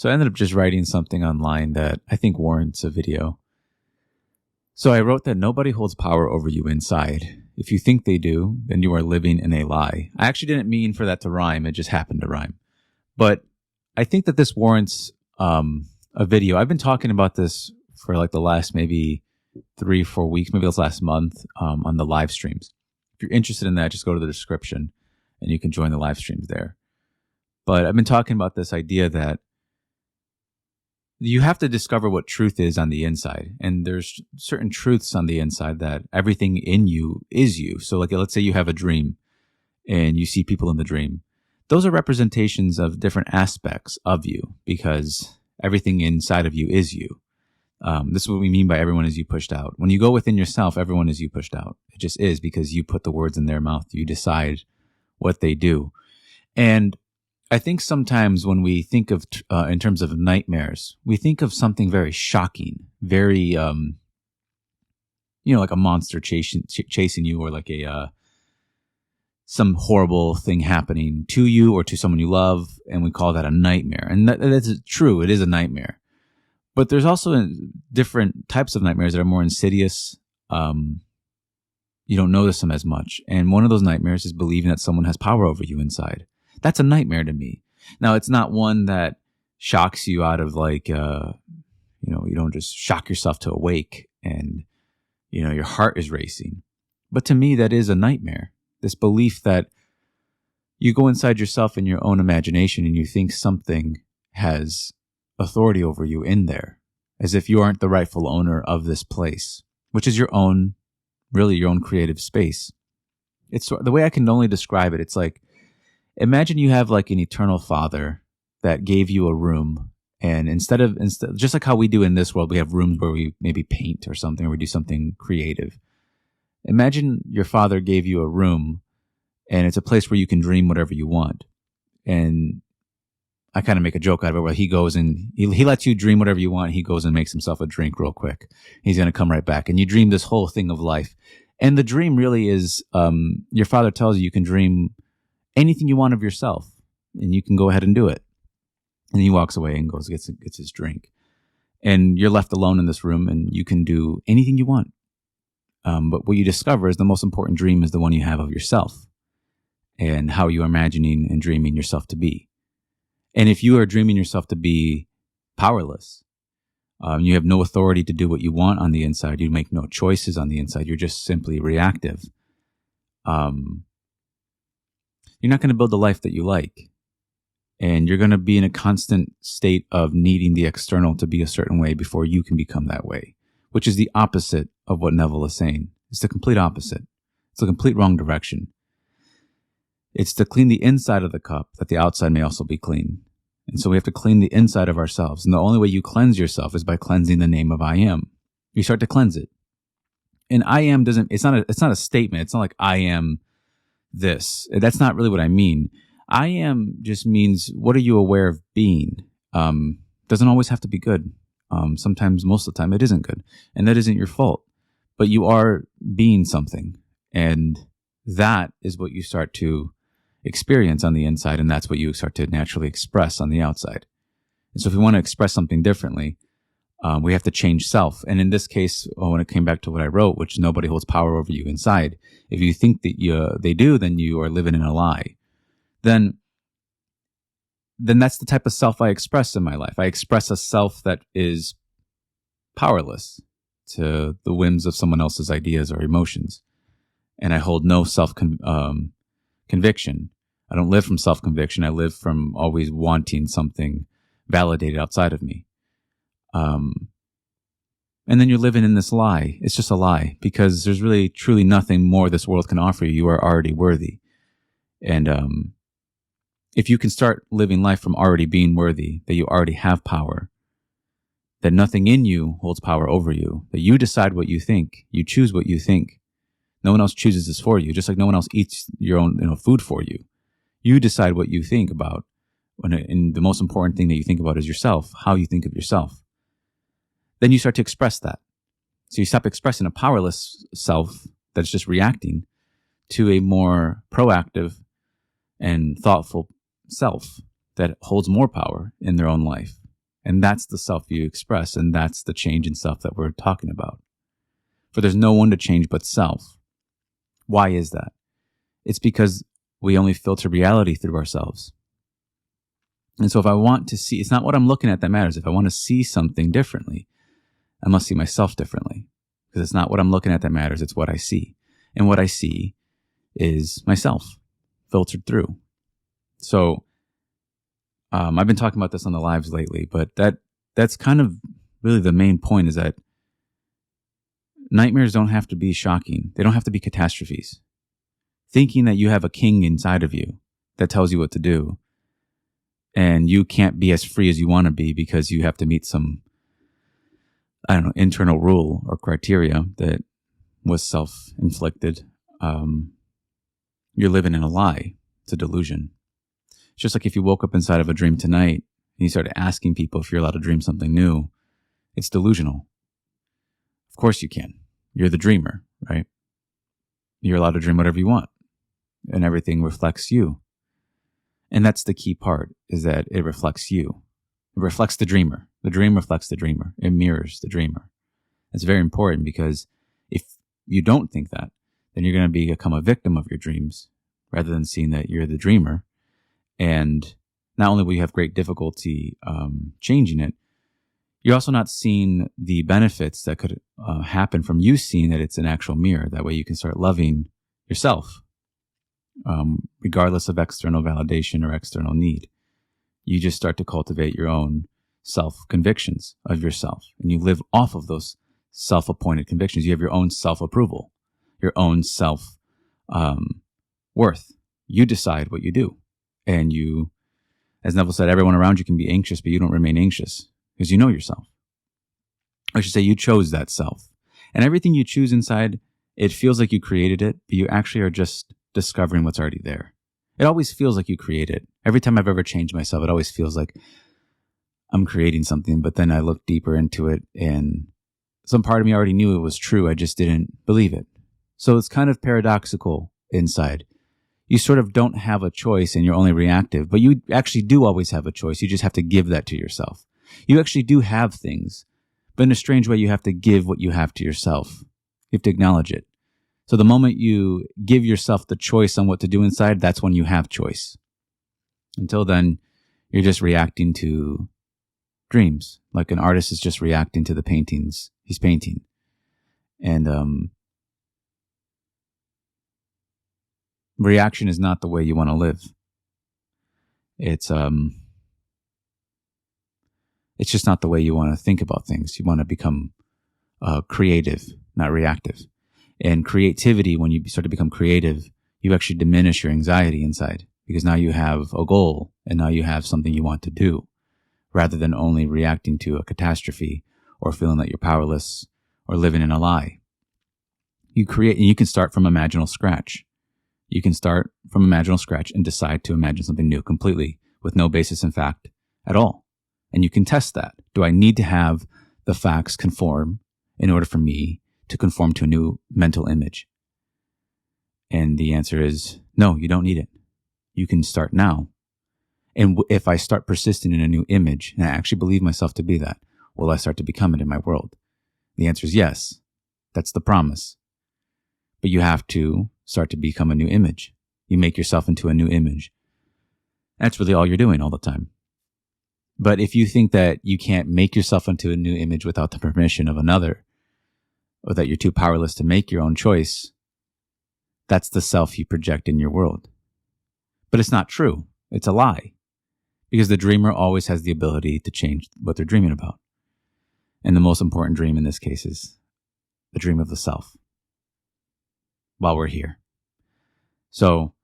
So I ended up just writing something online that I think warrants a video. So I wrote that nobody holds power over you inside. If you think they do, then you are living in a lie. I actually didn't mean for that to rhyme. It just happened to rhyme. But I think that this warrants a video. I've been talking about this for like the last maybe 3-4 weeks, maybe this last month on the live streams. If you're interested in that, just go to the description and you can join the live streams there. But I've been talking about this idea that you have to discover what truth is on the inside. And there's certain truths on the inside that everything in you is you. So like, let's say you have a dream and you see people in the dream. Those are representations of different aspects of you because everything inside of you is you. This is what we mean by everyone is you pushed out. When you go within yourself, everyone is you pushed out. It just is because you put the words in their mouth. You decide what they do. And I think sometimes when we think of, in terms of nightmares, we think of something very shocking, very, like a monster chasing you or like some horrible thing happening to you or to someone you love. And we call that a nightmare. And that's true. It is a nightmare. But there's also different types of nightmares that are more insidious. You don't notice them as much. And one of those nightmares is believing that someone has power over you inside. That's a nightmare to me. Now, it's not one that shocks you out of like, you don't just shock yourself to awake and, your heart is racing. But to me, that is a nightmare. This belief that you go inside yourself in your own imagination and you think something has authority over you in there, as if you aren't the rightful owner of this place, which is your own creative space. It's the way I can only describe it. It's like, imagine you have like an eternal father that gave you a room. And instead, just like how we do in this world, we have rooms where we maybe paint or something, or we do something creative. Imagine your father gave you a room and it's a place where you can dream whatever you want. And I kind of make a joke out of it where he goes and he lets you dream whatever you want. He goes and makes himself a drink real quick. He's going to come right back. And you dream this whole thing of life. And the dream really is, your father tells you can dream anything you want of yourself and you can go ahead and do it. And he walks away and goes, gets his drink. And you're left alone in this room and you can do anything you want. But what you discover is the most important dream is the one you have of yourself and how you are imagining and dreaming yourself to be. And if you are dreaming yourself to be powerless, you have no authority to do what you want on the inside. You make no choices on the inside. You're just simply reactive. You're not going to build the life that you like. And you're going to be in a constant state of needing the external to be a certain way before you can become that way, which is the opposite of what Neville is saying. It's the complete opposite. It's the complete wrong direction. It's to clean the inside of the cup that the outside may also be clean. And so we have to clean the inside of ourselves. And the only way you cleanse yourself is by cleansing the name of I am. You start to cleanse it. And I am it's not a statement. It's not like I am this. That's not really what I mean. I am just means, what are you aware of being? Doesn't always have to be good. Sometimes, most of the time, it isn't good. And that isn't your fault. But you are being something. And that is what you start to experience on the inside. And that's what you start to naturally express on the outside. And so if we want to express something differently, we have to change self. And in this case, when it came back to what I wrote, which nobody holds power over you inside, if you think that they do, then you are living in a lie. Then that's the type of self I express in my life. I express a self that is powerless to the whims of someone else's ideas or emotions. And I hold no conviction. I don't live from self-conviction. I live from always wanting something validated outside of me. And then you're living in this lie. It's just a lie because there's really truly nothing more this world can offer you. You are already worthy. And if you can start living life from already being worthy, that you already have power, that nothing in you holds power over you, that you decide what you think, you choose what you think. No one else chooses this for you, just like no one else eats your own food for you. You decide what you think about. And the most important thing that you think about is yourself, how you think of yourself. Then you start to express that. So you stop expressing a powerless self that's just reacting to a more proactive and thoughtful self that holds more power in their own life. And that's the self you express, and that's the change in self that we're talking about. For there's no one to change but self. Why is that? It's because we only filter reality through ourselves. And so if I want to see, it's not what I'm looking at that matters. If I want to see something differently, I must see myself differently. Because it's not what I'm looking at that matters, it's what I see. And what I see is myself, filtered through. So I've been talking about this on the lives lately, but that's kind of really the main point, is that nightmares don't have to be shocking. They don't have to be catastrophes. Thinking that you have a king inside of you that tells you what to do, and you can't be as free as you want to be because you have to meet some, internal rule or criteria that was self-inflicted. You're living in a lie. It's a delusion. It's just like if you woke up inside of a dream tonight and you started asking people if you're allowed to dream something new, it's delusional. Of course you can. You're the dreamer, right? You're allowed to dream whatever you want, and everything reflects you. And that's the key part, is that it reflects you. It reflects the dreamer. The dream reflects the dreamer. It mirrors the dreamer. It's very important, because if you don't think that, then you're going to become a victim of your dreams rather than seeing that you're the dreamer. And not only will you have great difficulty changing it, you're also not seeing the benefits that could happen from you seeing that it's an actual mirror. That way you can start loving yourself, regardless of external validation or external need. You just start to cultivate your own self-convictions of yourself, and you live off of those self-appointed convictions. You have your own self-approval, your own self worth. You decide what you do. And you, as Neville said, everyone around you can be anxious, but you don't remain anxious because you know yourself. I should say you chose that self. And everything you choose inside, it feels like you created it, but you actually are just discovering what's already there. It always feels like you created it. Every time I've ever changed myself, it always feels like I'm creating something, but then I look deeper into it and some part of me already knew it was true. I just didn't believe it. So it's kind of paradoxical inside. You sort of don't have a choice and you're only reactive, but you actually do always have a choice. You just have to give that to yourself. You actually do have things, but in a strange way, you have to give what you have to yourself. You have to acknowledge it. So the moment you give yourself the choice on what to do inside, that's when you have choice. Until then, you're just reacting to dreams. Like an artist is just reacting to the paintings he's painting. And reaction is not the way you want to live. It's just not the way you want to think about things. You want to become creative, not reactive. And creativity, when you start to become creative, you actually diminish your anxiety inside, because now you have a goal and now you have something you want to do, rather than only reacting to a catastrophe or feeling that you're powerless or living in a lie. You create, and you can start from imaginal scratch. You can start from imaginal scratch and decide to imagine something new completely with no basis in fact at all. And you can test that. Do I need to have the facts conform in order for me to conform to a new mental image? And the answer is no, you don't need it. You can start now. And if I start persisting in a new image, and I actually believe myself to be that, will I start to become it in my world? The answer is yes. That's the promise. But you have to start to become a new image. You make yourself into a new image. That's really all you're doing all the time. But if you think that you can't make yourself into a new image without the permission of another, or that you're too powerless to make your own choice, that's the self you project in your world. But it's not true. It's a lie. Because the dreamer always has the ability to change what they're dreaming about. And the most important dream in this case is the dream of the self. While we're here. So,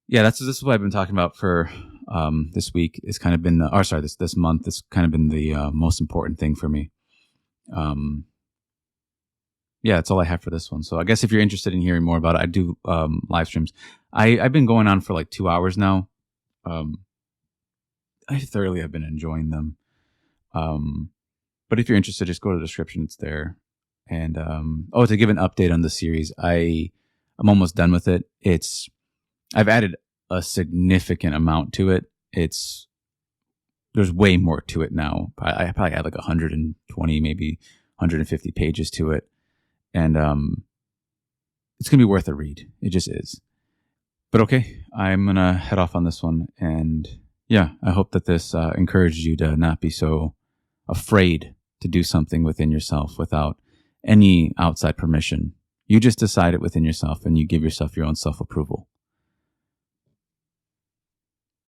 yeah, this is what I've been talking about for this week. It's kind of been, this month. It's kind of been the most important thing for me. Yeah, that's all I have for this one. So I guess if you're interested in hearing more about it, I do live streams. I've been going on for like 2 hours now. I thoroughly have been enjoying them. But if you're interested, just go to the description. It's there. And to give an update on the series, I'm almost done with it. I've added a significant amount to it. It's there's way more to it now. I probably have like 120, maybe 150 pages to it. And it's going to be worth a read. It just is. But okay, I'm going to head off on this one. And yeah, I hope that this encourages you to not be so afraid to do something within yourself without any outside permission. You just decide it within yourself and you give yourself your own self-approval.